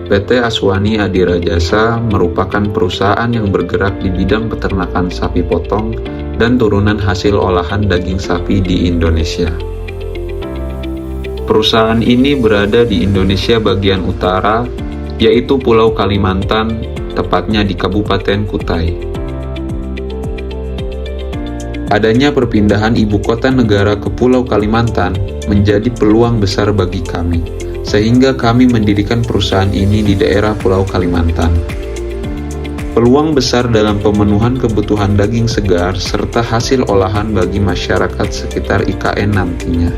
PT Aswani Adira Jasa merupakan perusahaan yang bergerak di bidang peternakan sapi potong dan turunan hasil olahan daging sapi di Indonesia. Perusahaan ini berada di Indonesia bagian utara, yaitu Pulau Kalimantan, tepatnya di Kabupaten Kutai. Adanya perpindahan ibu kota negara ke Pulau Kalimantan menjadi peluang besar bagi kami, sehingga kami mendirikan perusahaan ini di daerah Pulau Kalimantan. Peluang besar dalam pemenuhan kebutuhan daging segar serta hasil olahan bagi masyarakat sekitar IKN nantinya.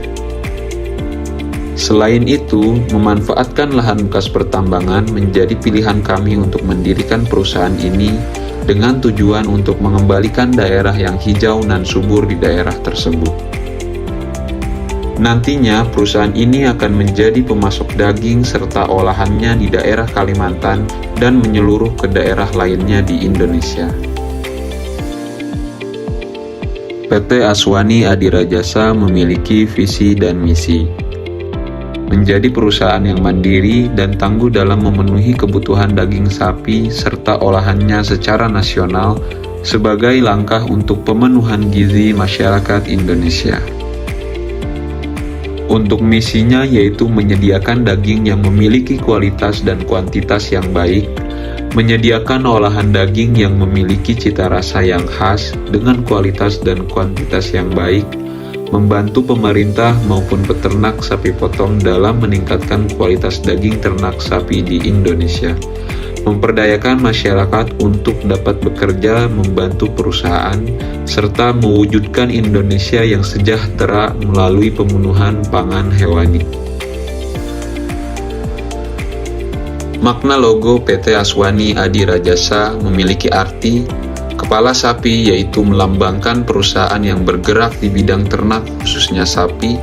Selain itu, memanfaatkan lahan bekas pertambangan menjadi pilihan kami untuk mendirikan perusahaan ini dengan tujuan untuk mengembalikan daerah yang hijau dan subur di daerah tersebut. Nantinya, perusahaan ini akan menjadi pemasok daging serta olahannya di daerah Kalimantan dan menyeluruh ke daerah lainnya di Indonesia. PT Aswani Adira Jasa memiliki visi dan misi menjadi perusahaan yang mandiri dan tangguh dalam memenuhi kebutuhan daging sapi serta olahannya secara nasional sebagai langkah untuk pemenuhan gizi masyarakat Indonesia. Untuk misinya yaitu menyediakan daging yang memiliki kualitas dan kuantitas yang baik, menyediakan olahan daging yang memiliki cita rasa yang khas dengan kualitas dan kuantitas yang baik, membantu pemerintah maupun peternak sapi potong dalam meningkatkan kualitas daging ternak sapi di Indonesia, memperdayakan masyarakat untuk dapat bekerja membantu perusahaan, serta mewujudkan Indonesia yang sejahtera melalui pemenuhan pangan hewani. Makna logo PT Aswani Adira Jasa memiliki arti kepala sapi, yaitu melambangkan perusahaan yang bergerak di bidang ternak khususnya sapi.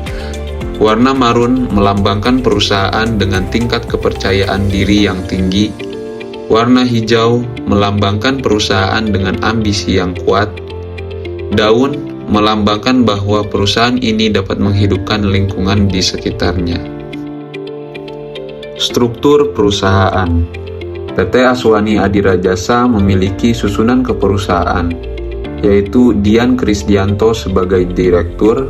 Warna marun melambangkan perusahaan dengan tingkat kepercayaan diri yang tinggi. Warna hijau melambangkan perusahaan dengan ambisi yang kuat. Daun melambangkan bahwa perusahaan ini dapat menghidupkan lingkungan di sekitarnya. Struktur perusahaan. PT Aswani Adira Jasa memiliki susunan keperusahaan, yaitu Dian Krisdianto sebagai Direktur,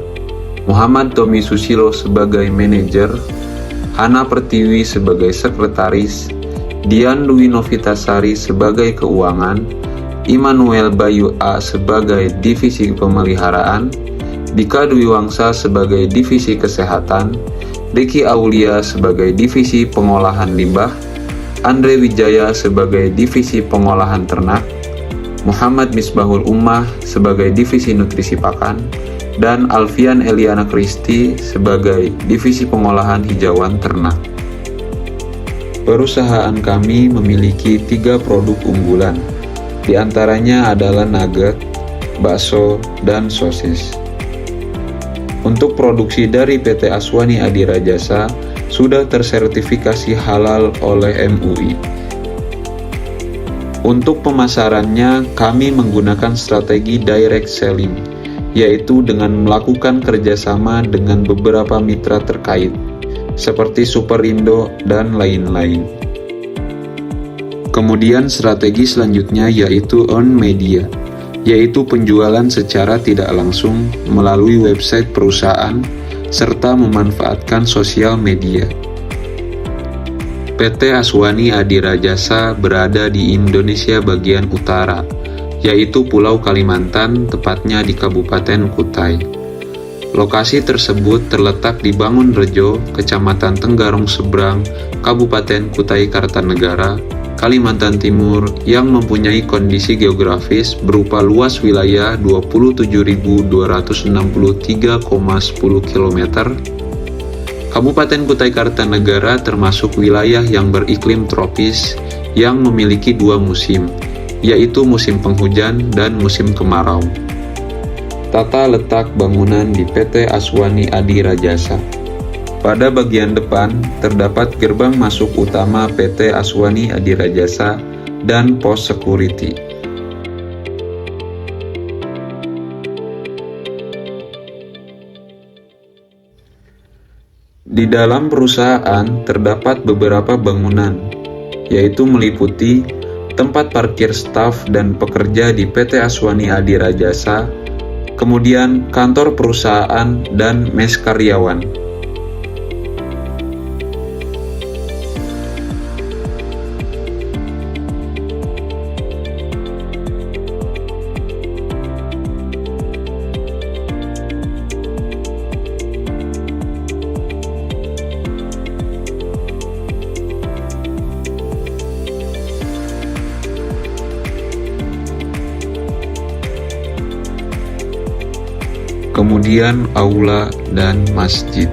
Muhammad Tommy Susilo sebagai Manajer, Hana Pertiwi sebagai Sekretaris, Dian Dwi Novitasari sebagai Keuangan, Immanuel Bayu A sebagai Divisi Pemeliharaan, Dika Dwi Wangsa sebagai Divisi Kesehatan, Ricky Aulia sebagai Divisi Pengolahan Limbah, Andre Wijaya sebagai Divisi Pengolahan Ternak, Muhammad Misbahul Ummah sebagai Divisi Nutrisi Pakan, dan Alfian Eliana Kristi sebagai Divisi Pengolahan Hijauan Ternak. Perusahaan kami memiliki 3 produk unggulan, di antaranya adalah nugget, bakso, dan sosis. Untuk produksi dari PT Aswani Adira Jasa sudah tersertifikasi halal oleh MUI. Untuk pemasarannya, kami menggunakan strategi direct selling, yaitu dengan melakukan kerjasama dengan beberapa mitra terkait, seperti Superindo dan lain-lain. Kemudian strategi selanjutnya yaitu earned media, yaitu penjualan secara tidak langsung melalui website perusahaan, serta memanfaatkan sosial media. PT Aswani Adira Jasa berada di Indonesia bagian utara, yaitu Pulau Kalimantan, tepatnya di Kabupaten Kutai. Lokasi tersebut terletak di Bangunrejo, Kecamatan Tenggarong Seberang, Kabupaten Kutai Kartanegara, Kalimantan Timur, yang mempunyai kondisi geografis berupa luas wilayah 27.263,10 km. Kabupaten Kutai Kartanegara termasuk wilayah yang beriklim tropis yang memiliki 2 musim, yaitu musim penghujan dan musim kemarau. Tata letak bangunan di PT Aswani Adira Jasa. Pada bagian depan terdapat gerbang masuk utama PT Aswani Adira Jasa dan pos security. Di dalam perusahaan terdapat beberapa bangunan, yaitu meliputi tempat parkir staf dan pekerja di PT Aswani Adira Jasa, kemudian kantor perusahaan dan mes karyawan. Kemudian aula dan masjid.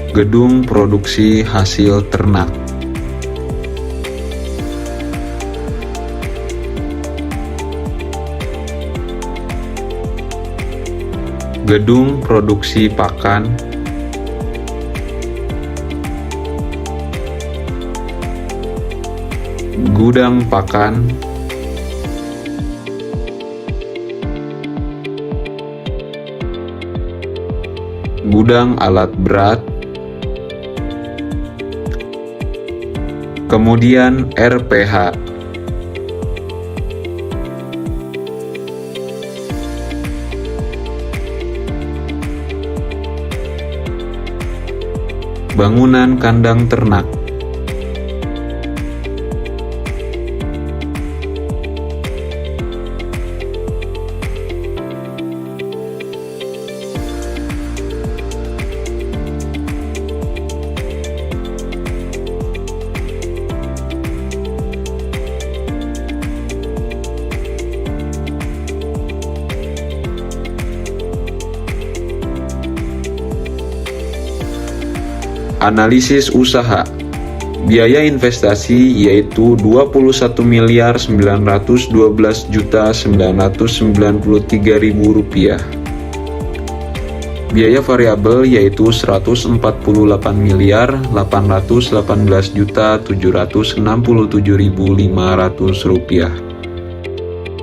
Gedung produksi hasil ternak. Gedung produksi pakan. Gudang pakan. Gudang alat berat, kemudian RPH. Bangunan kandang ternak. Analisis usaha. Biaya investasi yaitu Rp21.912.993.000. Biaya variabel yaitu Rp148.818.767.500.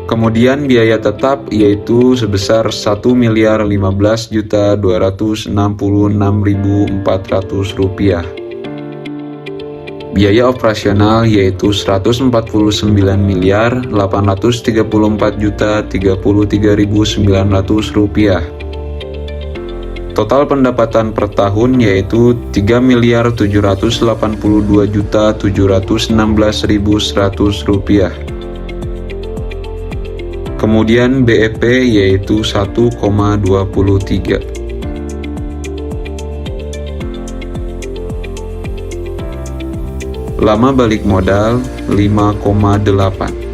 Kemudian biaya tetap yaitu sebesar Rp1.515.266.400. Biaya operasional yaitu Rp149.834.033.900. Total pendapatan per tahun yaitu Rp3.782.716.100. Kemudian BEP yaitu 1,23. Lama balik modal 5,8.